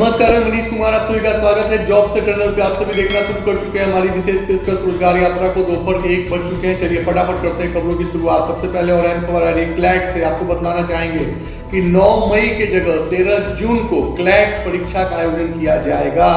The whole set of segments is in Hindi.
नमस्कार, मैं मनीष कुमार, आप सभी का स्वागत है जॉब से टनल पे। आप सभी देखना शुरू कर चुके हैं हमारी विशेष पेशकश रोजगार यात्रा को। दोपहर के 1 बज चुके हैं। चलिए फटाफट करते हैं खबरों की शुरुआत। सबसे पहले और अहम खबर आ रही है क्लैट से। आपको बतलाना चाहेंगे कि 9 मई के जगह 13 जून को क्लैट परीक्षा का आयोजन किया जाएगा।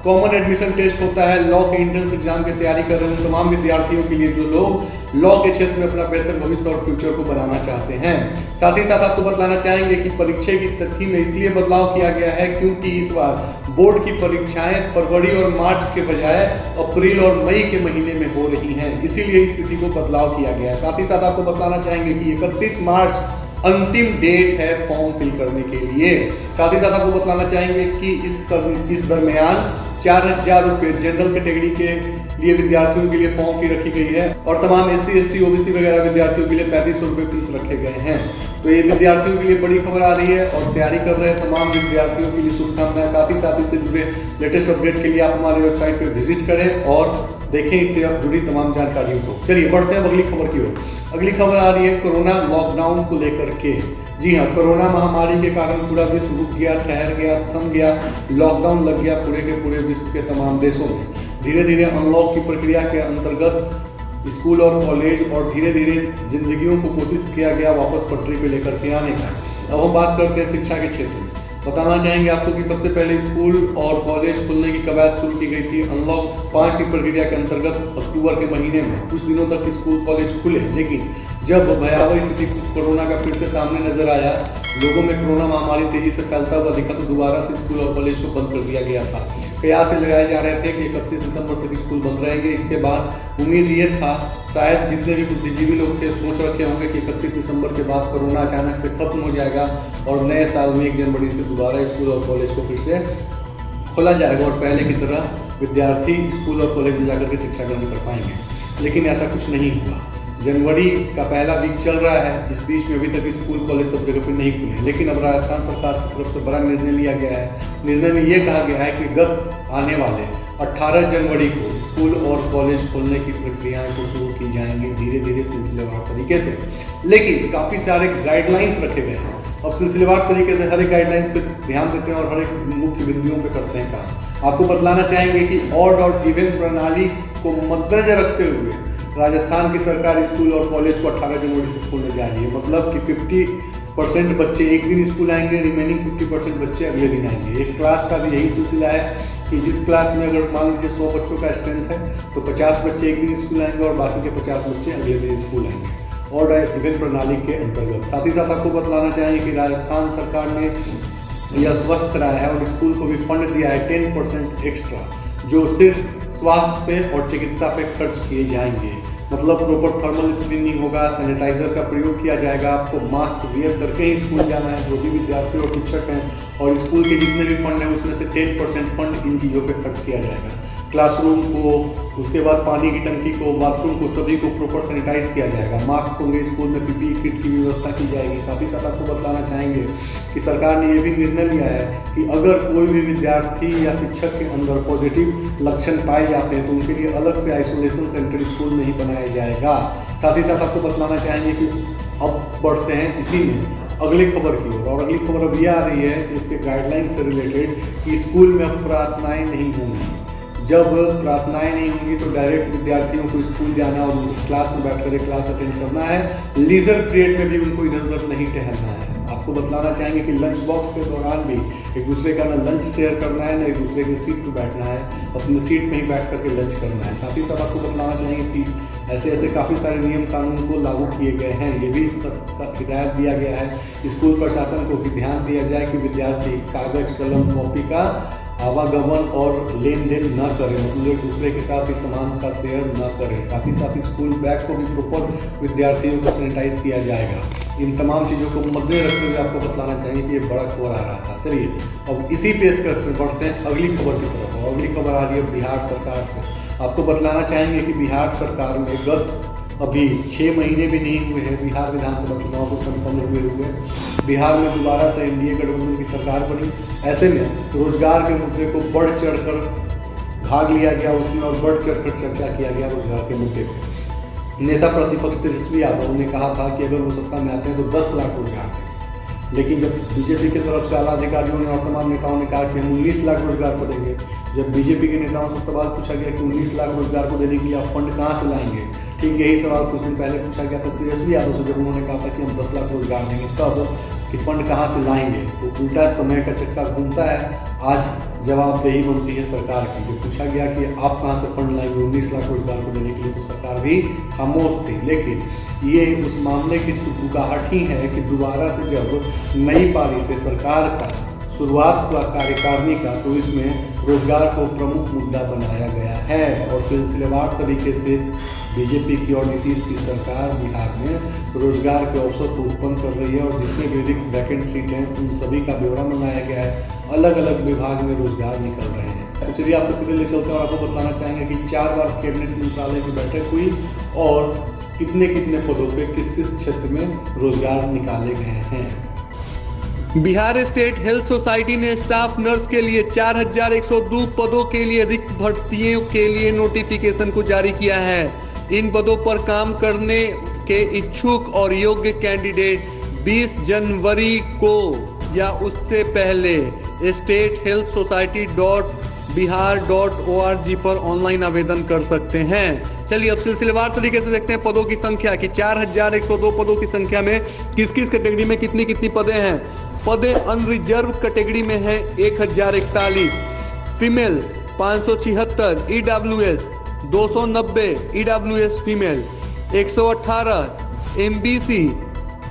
कॉमन एडमिशन टेस्ट होता है लॉ के एंट्रेंस एग्जाम की तैयारी कर रहे हैं तमाम विद्यार्थियों के लिए जो लोग लॉ के क्षेत्र में अपना बेहतर भविष्य और फ्यूचर को बनाना चाहते हैं। साथ ही साथ आपको बतलाना चाहेंगे कि परीक्षा की तिथि में इसलिए बदलाव किया गया है क्योंकि इस बार बोर्ड की परीक्षाएं फरवरी और मार्च के बजाय अप्रैल और मई के महीने में हो रही हैं, इसीलिए इस तिथि को बदलाव किया गया है। साथ ही साथ आपको बतलाना चाहेंगे कि 31 मार्च अंतिम डेट है फॉर्म फिल करने के लिए। साथ ही साथ आपको बतलाना चाहेंगे कि इस दरमियान 4000 रुपये जनरल कैटेगरी के लिए विद्यार्थियों के लिए फॉर्म की रखी गई है और तमाम SC ST OBC वगैरह विद्यार्थियों के लिए 3500 रुपये फीस रखे गए हैं। तो ये विद्यार्थियों के लिए बड़ी खबर आ रही है और तैयारी कर रहे हैं तमाम विद्यार्थियों के लिए शुभकामनाएं। साथ ही साथ इससे जुड़े लेटेस्ट अपडेट के लिए आप हमारे वेबसाइट पर विजिट करें और देखें इससे अब जुड़ी तमाम जानकारियों को। चलिए बढ़ते हैं अगली खबर की ओर। अगली खबर आ रही है कोरोना लॉकडाउन को लेकर के। जी हाँ, कोरोना महामारी के कारण पूरा विश्व रुक गया, ठहर गया, थम गया, लॉकडाउन लग गया पूरे के पूरे विश्व के तमाम देशों में। धीरे धीरे अनलॉक की प्रक्रिया के अंतर्गत स्कूल और कॉलेज और धीरे धीरे जिंदगियों को कोशिश किया गया वापस पटरी पे लेकर के आने का। अब हम बात करते हैं शिक्षा के क्षेत्र में। बताना चाहेंगे आपको कि सबसे पहले स्कूल और कॉलेज खुलने की कवायद शुरू की गई थी अनलॉक 5 की प्रक्रिया के अंतर्गत अक्टूबर के महीने में। कुछ दिनों तक स्कूल कॉलेज खुले, लेकिन जब भयावह स्थिति कोरोना का फिर से सामने नजर आया, लोगों में कोरोना महामारी तेजी से फैलता हुआ दिखा तो दोबारा से स्कूल और कॉलेज को बंद कर दिया गया था। कयास लगाए जा रहे थे कि 31 दिसंबर तक स्कूल बंद रहेंगे। इसके बाद उम्मीद ये था, शायद जितने भी बुद्धिजीवी लोग थे सोच रखे होंगे कि 31 दिसंबर के बाद कोरोना अचानक से खत्म हो जाएगा और नए साल में 1 जनवरी से दोबारा स्कूल और कॉलेज को फिर से खोला जाएगा और पहले की तरह विद्यार्थी स्कूल और कॉलेज में जाकर के शिक्षा ग्रहण कर पाएंगे। लेकिन ऐसा कुछ नहीं हुआ। जनवरी का पहला वीक चल रहा है, इस बीच में अभी तक स्कूल कॉलेज सब जगह पर नहीं खुले। लेकिन अब राजस्थान सरकार की तरफ से बड़ा निर्णय लिया गया है। निर्णय में ये कहा गया है कि गत आने वाले 18 जनवरी को स्कूल और कॉलेज खोलने की प्रक्रियाएं को शुरू की जाएंगी धीरे धीरे सिलसिलेवार तरीके से। लेकिन काफ़ी सारे गाइडलाइंस रखे गए हैं। अब सिलसिलेवार तरीके से हर एक गाइडलाइंस पे ध्यान देते हैं और हर एक मुख्य बिंदुओं पे करते हैं काम। आपको बतलाना चाहेंगे कि ऑड और इवन प्रणाली को मद्देनजर रखते हुए राजस्थान की सरकार स्कूल और कॉलेज को 18 जनवरी से खोलने जा रही है। मतलब कि 50% बच्चे एक दिन स्कूल आएंगे, रिमेनिंग 50% बच्चे अगले दिन आएंगे। एक क्लास का भी यही सिलसिला है कि जिस क्लास में अगर मान लीजिए 100 बच्चों का स्ट्रेंथ है तो 50 बच्चे एक दिन स्कूल आएंगे और बाकी के 50 बच्चे अगले दिन स्कूल आएंगे और इवेंट प्रणाली के अंतर्गत। साथ ही साथ आपको बतलाना चाहिए कि राजस्थान सरकार ने यह स्वस्थ कराया है और स्कूल को भी फंड दिया है 10% एक्स्ट्रा, जो सिर्फ स्वास्थ्य पे और चिकित्सा पे खर्च किए जाएंगे। मतलब प्रॉपर थर्मल स्क्रीनिंग होगा, सैनिटाइजर का प्रयोग किया जाएगा, आपको मास्क वियर करके ही स्कूल जाना है जो भी विद्यार्थी और शिक्षक हैं, और स्कूल के जितने भी फंड है उसमें से 10% फंड इन चीज़ों पे खर्च किया जाएगा। क्लासरूम को, उसके बाद पानी की टंकी को, बाथरूम को, सभी को प्रॉपर सैनिटाइज किया जाएगा। मास्क होंगे, स्कूल में PPE किट की व्यवस्था की जाएगी। साथ ही साथ आपको बताना चाहेंगे कि सरकार ने यह भी निर्णय लिया है कि अगर कोई भी विद्यार्थी या शिक्षक के अंदर पॉजिटिव लक्षण पाए जाते हैं तो उनके लिए अलग से आइसोलेशन सेंटर स्कूल में ही बनाया जाएगा। साथ ही साथ आपको बताना चाहेंगे कि अब बढ़ते हैं इसी में अगली खबर की ओर। और अगली खबर अब यह आ रही है इसके गाइडलाइन से रिलेटेड कि स्कूल में अब प्रार्थनाएं नहीं होंगी। जब प्रार्थनाएं नहीं होंगी तो डायरेक्ट विद्यार्थियों को स्कूल जाना और क्लास में बैठ कर क्लास अटेंड करना है। लीजर पीरियड में भी उनको इधर उधर नहीं टहलना है। आपको बतलाना चाहेंगे कि लंच बॉक्स के दौरान भी एक दूसरे का ना लंच शेयर करना है, ना एक दूसरे की सीट पर बैठना है, अपनी सीट में ही बैठ करके लंच करना है। साथ ही साथ आपको बतलाना चाहेंगे कि ऐसे काफ़ी सारे नियम कानून को लागू किए गए हैं। ये भी हिदायत दिया गया है स्कूल प्रशासन को कि ध्यान दिया जाए कि विद्यार्थी कागज कलम कॉपी का आवागमन और लेन देन न करें, मतलब एक दूसरे के साथ इस सामान का शेयर न करें। साथ ही साथ स्कूल बैग को भी प्रॉपर विद्यार्थियों को सैनिटाइज किया जाएगा। इन तमाम चीज़ों को मद्दे रखते हुए आपको बताना चाहिए कि ये बड़ा खबर आ रहा था। चलिए अब इसी पेशकश में बढ़ते हैं अगली खबर की तरफ। और अगली खबर आ रही है बिहार सरकार से। आपको बतलाना चाहेंगे कि बिहार सरकार में गत अभी 6 महीने भी नहीं हुए हैं बिहार विधानसभा चुनाव को संपन्न हुए बिहार में दोबारा से NDA गठबंधन की सरकार बनी। ऐसे में रोजगार के मुद्दे को बढ़ चढ़कर भाग लिया गया उसमें और बढ़ चढ़कर चर्चा किया गया रोजगार के मुद्दे पर। नेता प्रतिपक्ष तेजस्वी यादव ने कहा था कि अगर वो सत्ता में आते हैं तो 10 लाख रोजगार देंगे। लेकिन जब बीजेपी की तरफ से आला अधिकारियों ने और तमाम नेताओं ने कहा कि हम 19 लाख रोजगार को देंगे, जब बीजेपी के नेताओं से सवाल पूछा गया कि 19 लाख रोजगार को देने के लिए आप फंड कहाँ से लाएंगे, ठीक यही सवाल कुछ दिन पहले पूछा गया था तेजस्वी यादव से, जब उन्होंने कहा था कि हम 10 लाख रोजगार देंगे, तब कि फंड कहाँ से लाएंगे। तो उल्टा समय का चक्का घूमता है। आज जवाबदेही बनती है सरकार की। जब पूछा गया कि आप कहाँ से फंड लाएंगे 19 लाख रोजगार को देने के लिए, तो सरकार भी खामोश थी। लेकिन ये उस मामले की सुगबुगाहट ही है कि दोबारा से जब नई पारी से सरकार का शुरुआत हुआ कार्यकारिणी का, तो इसमें रोजगार को प्रमुख मुद्दा बनाया गया है और सिलसिलेवार तरीके से बीजेपी की और नीतीश की सरकार बिहार में रोजगार के अवसर को उत्पन्न कर रही है और जितने भी रिक्त वैकेंट सीट हैं उन सभी का ब्यौरा बनाया गया है। अलग अलग विभाग में रोजगार निकल रहे हैं। तो चलिए आपको सीधे ले चलते हैं और आपको बताना चाहेंगे कि 4 बार कैबिनेट मंत्रालय की बैठक हुई और कितने कितने पदों पे किस किस क्षेत्र में रोजगार निकाले गए हैं। बिहार स्टेट हेल्थ सोसाइटी ने स्टाफ नर्स के लिए 4102 पदों के लिए रिक्त भर्तियों के लिए नोटिफिकेशन को जारी किया है। इन पदों पर काम करने के इच्छुक और योग्य कैंडिडेट 20 जनवरी को या उससे पहले statehealthsociety.bihar.org पर ऑनलाइन आवेदन कर सकते हैं। चलिए अब सिलसिलेवार तरीके से देखते हैं पदों की संख्या कि 4102 पदों की संख्या में किस किस कैटेगरी में कितनी कितनी पदें हैं। पदें अनरिजर्व कैटेगरी में है 1041, female 576, EWS 290, EWS female 118, MBC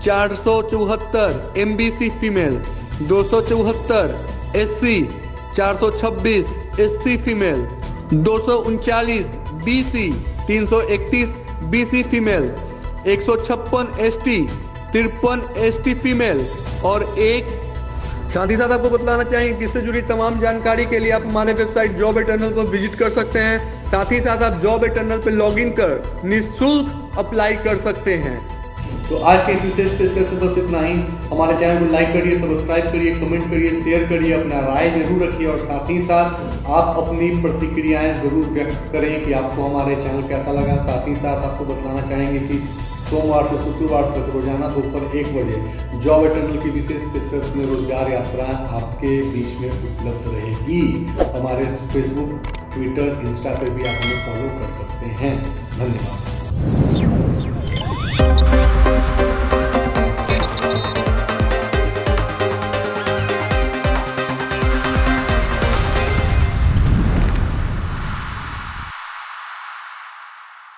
474, MBC female 274, SC 426, SC female 239, BC 331, BC female 156, ST 53, ST female और एक। साथ ही साथ आपको बतलाना चाहिए कि इससे जुड़ी तमाम जानकारी के लिए आप हमारे वेबसाइट जॉब एटर्नल पर विजिट कर सकते हैं। साथ ही साथ आप जॉब एटर्नल पर लॉगिन कर निःशुल्क अप्लाई कर सकते हैं। तो आज के इस विशेष पेशकश से बस इतना ही। हमारे चैनल को लाइक करिए, सब्सक्राइब करिए, कमेंट करिए, शेयर करिए, अपना राय जरूर रखिए और साथ ही साथ आप अपनी प्रतिक्रियाएं जरूर व्यक्त करें कि आपको हमारे चैनल कैसा लगा। साथ ही साथ आपको बताना चाहेंगे कि सोमवार से शुक्रवार तक रोजाना दोपहर 1 बजे जॉब एटर्नल की विशेष पेशकश में रोजगार यात्रा आपके बीच में उपलब्ध रहेगी। हमारे फेसबुक, ट्विटर, इंस्टा पर भी आप हमें फॉलो कर सकते हैं। धन्यवाद।